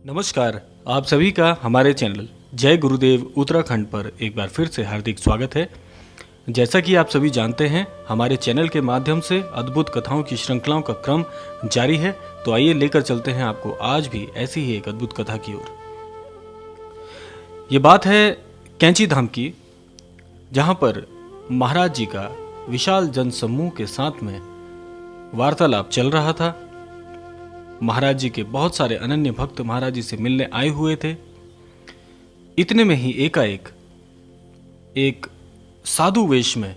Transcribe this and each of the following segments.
नमस्कार। आप सभी का हमारे चैनल जय गुरुदेव उत्तराखंड पर एक बार फिर से हार्दिक स्वागत है। जैसा कि आप सभी जानते हैं, हमारे चैनल के माध्यम से अद्भुत कथाओं की श्रृंखलाओं का क्रम जारी है। तो आइए लेकर चलते हैं आपको आज भी ऐसी ही एक अद्भुत कथा की ओर। ये बात है कैंची धाम की, जहाँ पर महाराज जी का विशाल जनसमूह के साथ में वार्तालाप चल रहा था। महाराज जी के बहुत सारे अनन्य भक्त महाराज जी से मिलने आए हुए थे। इतने में ही एकाएक एक साधु वेश में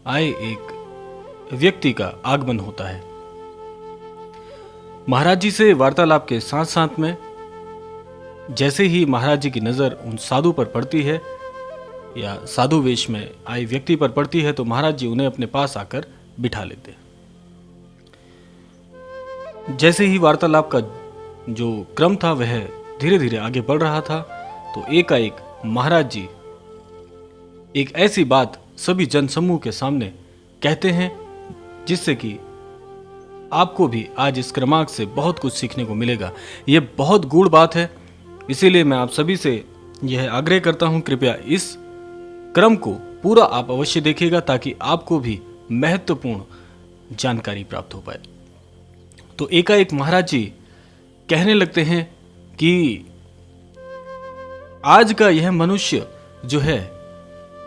आए एक व्यक्ति का आगमन होता है। महाराज जी से वार्तालाप के साथ साथ में जैसे ही महाराज जी की नजर उन साधु पर पड़ती है या साधु वेश में आए व्यक्ति पर पड़ती है, तो महाराज जी उन्हें अपने पास आकर बिठा लेते हैं। जैसे ही वार्तालाप का जो क्रम था वह धीरे धीरे आगे बढ़ रहा था, तो एकाएक महाराज जी एक ऐसी बात सभी जनसमूह के सामने कहते हैं जिससे कि आपको भी आज इस क्रमांक से बहुत कुछ सीखने को मिलेगा। यह बहुत गूढ़ बात है, इसीलिए मैं आप सभी से यह आग्रह करता हूं, कृपया इस क्रम को पूरा आप अवश्य देखिएगा ताकि आपको भी महत्वपूर्ण जानकारी प्राप्त हो पाए। तो एकाएक महाराज जी कहने लगते हैं कि आज का यह मनुष्य जो है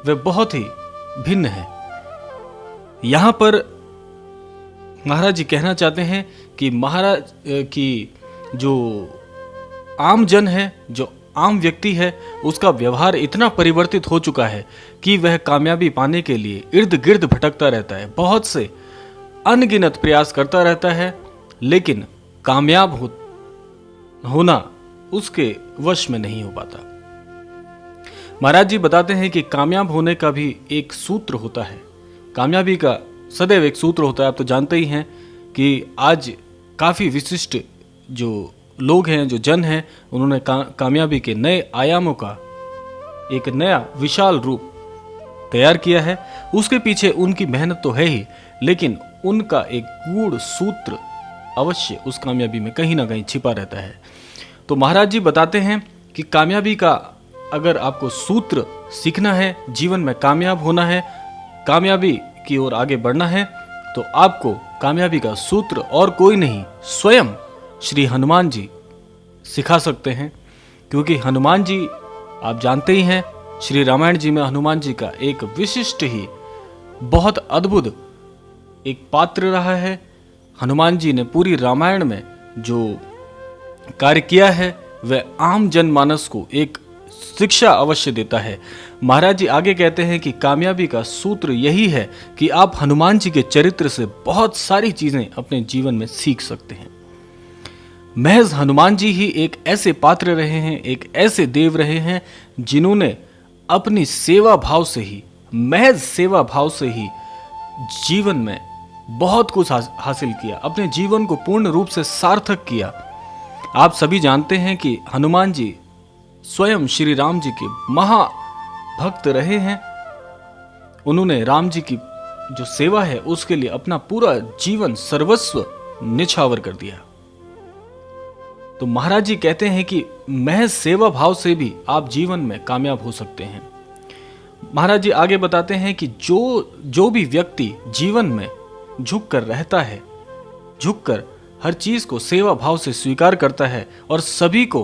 वह बहुत ही भिन्न है। यहां पर महाराज जी कहना चाहते हैं कि महाराज की जो आम जन है, जो आम व्यक्ति है, उसका व्यवहार इतना परिवर्तित हो चुका है कि वह कामयाबी पाने के लिए इर्द गिर्द भटकता रहता है, बहुत से अनगिनत प्रयास करता रहता है, लेकिन कामयाब होना उसके वश में नहीं हो पाता। महाराज जी बताते हैं कि कामयाब होने का भी एक सूत्र होता है। कामयाबी का सदैव एक सूत्र होता है। आप तो जानते ही हैं कि आज काफ़ी विशिष्ट जो लोग हैं, जो जन हैं, उन्होंने कामयाबी के नए आयामों का एक नया विशाल रूप तैयार किया है। उसके पीछे उनकी मेहनत तो है ही, लेकिन उनका एक गूढ़ सूत्र अवश्य उस कामयाबी में कहीं ना कहीं छिपा रहता है। तो महाराज जी बताते हैं कि कामयाबी का अगर आपको सूत्र सीखना है, जीवन में कामयाब होना है, कामयाबी की ओर आगे बढ़ना है, तो आपको कामयाबी का सूत्र और कोई नहीं, स्वयं श्री हनुमान जी सिखा सकते हैं। क्योंकि हनुमान जी आप जानते ही हैं, श्री रामायण जी में हनुमान जी का एक विशिष्ट ही बहुत अद्भुत एक पात्र रहा है। हनुमान जी ने पूरी रामायण में जो कार्य किया है वह आम जनमानस को एक शिक्षा अवश्य देता है। महाराज जी आगे कहते हैं कि कामयाबी का सूत्र यही है कि आप हनुमान जी के चरित्र से बहुत सारी चीजें अपने जीवन में सीख सकते हैं। महज हनुमान जी ही एक ऐसे पात्र रहे हैं, एक ऐसे देव रहे हैं जिन्होंने अपनी सेवा भाव से ही, महज सेवा भाव से ही जीवन में बहुत कुछ हासिल किया, अपने जीवन को पूर्ण रूप से सार्थक किया। आप सभी जानते हैं कि हनुमान जी स्वयं श्री राम जी के महाभक्त रहे हैं। उन्होंने राम जी की जो सेवा है उसके लिए अपना पूरा जीवन सर्वस्व निछावर कर दिया। तो महाराज जी कहते हैं कि महज सेवा भाव से भी आप जीवन में कामयाब हो सकते हैं। महाराज जी आगे बताते हैं कि जो भी व्यक्ति जीवन में झुक कर रहता है, झुक कर हर चीज को सेवा भाव से स्वीकार करता है और सभी को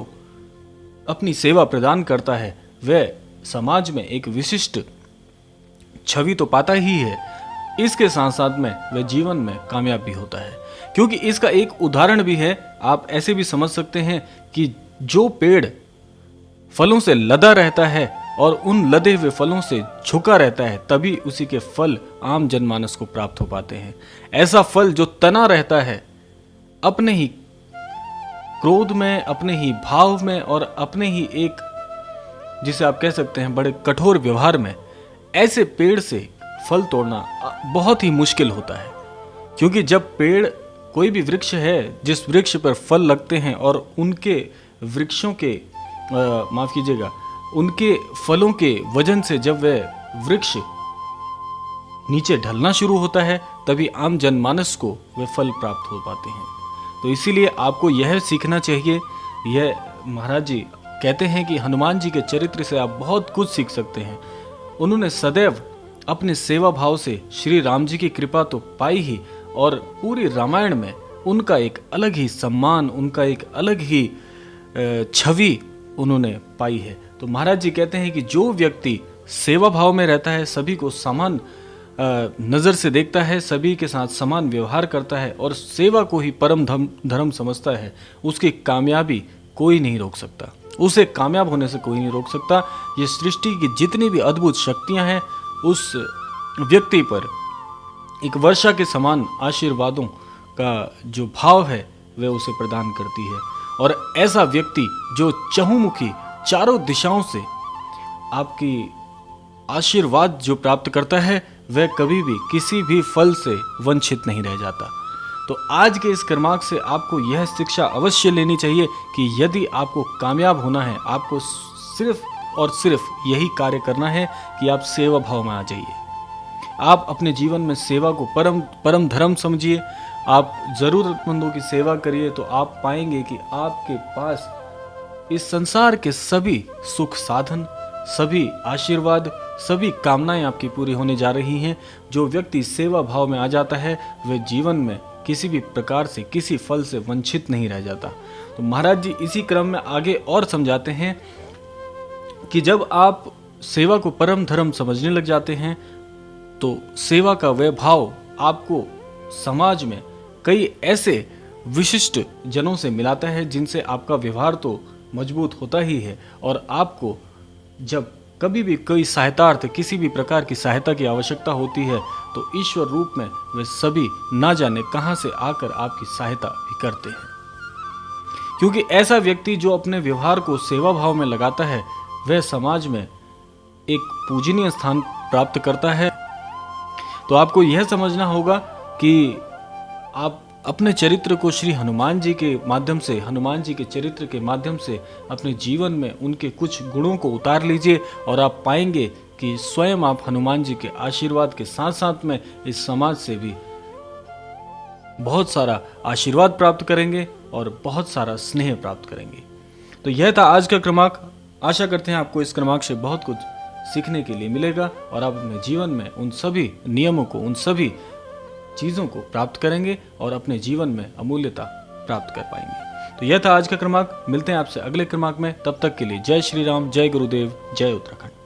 अपनी सेवा प्रदान करता है, वह समाज में एक विशिष्ट छवि तो पाता ही है, इसके साथ साथ में वह जीवन में कामयाब भी होता है। क्योंकि इसका एक उदाहरण भी है। आप ऐसे भी समझ सकते हैं कि जो पेड़ फलों से लदा रहता है और उन लदे हुए फलों से झुका रहता है, तभी उसी के फल आम जनमानस को प्राप्त हो पाते हैं। ऐसा फल जो तना रहता है अपने ही क्रोध में, अपने ही भाव में और अपने ही एक, जिसे आप कह सकते हैं, बड़े कठोर व्यवहार में, ऐसे पेड़ से फल तोड़ना बहुत ही मुश्किल होता है। क्योंकि जब पेड़, कोई भी वृक्ष है, जिस वृक्ष पर फल लगते हैं और उनके वृक्षों के माफ कीजिएगा, उनके फलों के वजन से जब वह वृक्ष नीचे ढलना शुरू होता है, तभी आम जनमानस को वे फल प्राप्त हो पाते हैं। तो इसीलिए आपको यह सीखना चाहिए, यह महाराज जी कहते हैं कि हनुमान जी के चरित्र से आप बहुत कुछ सीख सकते हैं। उन्होंने सदैव अपने सेवा भाव से श्री राम जी की कृपा तो पाई ही, और पूरी रामायण में उनका एक अलग ही सम्मान, उनका एक अलग ही छवि उन्होंने पाई है। तो महाराज जी कहते हैं कि जो व्यक्ति सेवा भाव में रहता है, सभी को समान नज़र से देखता है, सभी के साथ समान व्यवहार करता है और सेवा को ही परम धर्म समझता है, उसकी कामयाबी कोई नहीं रोक सकता, उसे कामयाब होने से कोई नहीं रोक सकता। ये सृष्टि की जितनी भी अद्भुत शक्तियां हैं उस व्यक्ति पर एक वर्षा के समान आशीर्वादों का जो भाव है वह उसे प्रदान करती है। और ऐसा व्यक्ति जो चहुमुखी चारों दिशाओं से आपकी आशीर्वाद जो प्राप्त करता है, वह कभी भी किसी भी फल से वंचित नहीं रह जाता। तो आज के इस कर्माक से आपको यह शिक्षा अवश्य लेनी चाहिए कि यदि आपको कामयाब होना है, आपको सिर्फ और सिर्फ यही कार्य करना है कि आप सेवा भाव में आ जाइए। आप अपने जीवन में सेवा को परम धर्म समझिए। आप जरूरतमंदों की सेवा करिए तो आप पाएंगे कि आपके पास इस संसार के सभी सुख साधन, सभी आशीर्वाद, सभी कामनाएं आपकी पूरी होने जा रही हैं। जो व्यक्ति सेवा भाव में आ जाता है वह जीवन में किसी भी प्रकार से, किसी फल से वंचित नहीं रह जाता। तो महाराज जी इसी क्रम में आगे और समझाते हैं कि जब आप सेवा को परम धर्म समझने लग जाते हैं तो सेवा का वह भाव आपको समाज में कई ऐसे विशिष्ट जनों से मिलाता है जिनसे आपका व्यवहार तो मजबूत होता ही है। और आपको जब कभी भी कोई सहायतार्थ, किसी भी प्रकार की सहायता की आवश्यकता होती है तो ईश्वर रूप में वे सभी ना जाने कहां से आकर आपकी सहायता भी करते हैं। क्योंकि ऐसा व्यक्ति जो अपने व्यवहार को सेवा भाव में लगाता है वह समाज में एक पूजनीय स्थान प्राप्त करता है। तो आपको यह समझना होगा कि आप अपने चरित्र को श्री हनुमान जी के माध्यम से, हनुमान जी के चरित्र के माध्यम से अपने जीवन में उनके कुछ गुणों को उतार लीजिए और आप पाएंगे कि स्वयं आप हनुमान जी के आशीर्वाद के साथ साथ में इस समाज से भी बहुत सारा आशीर्वाद प्राप्त करेंगे और बहुत सारा स्नेह प्राप्त करेंगे। तो यह था आज का क्रमांक। आशा करते हैं आपको इस क्रमांक से बहुत कुछ सीखने के लिए मिलेगा और आप अपने जीवन में उन सभी नियमों को, उन सभी चीज़ों को प्राप्त करेंगे और अपने जीवन में अमूल्यता प्राप्त कर पाएंगे। तो यह था आज का क्रमांक। मिलते हैं आपसे अगले क्रमांक में। तब तक के लिए जय श्री राम, जय गुरुदेव, जय उत्तराखंड।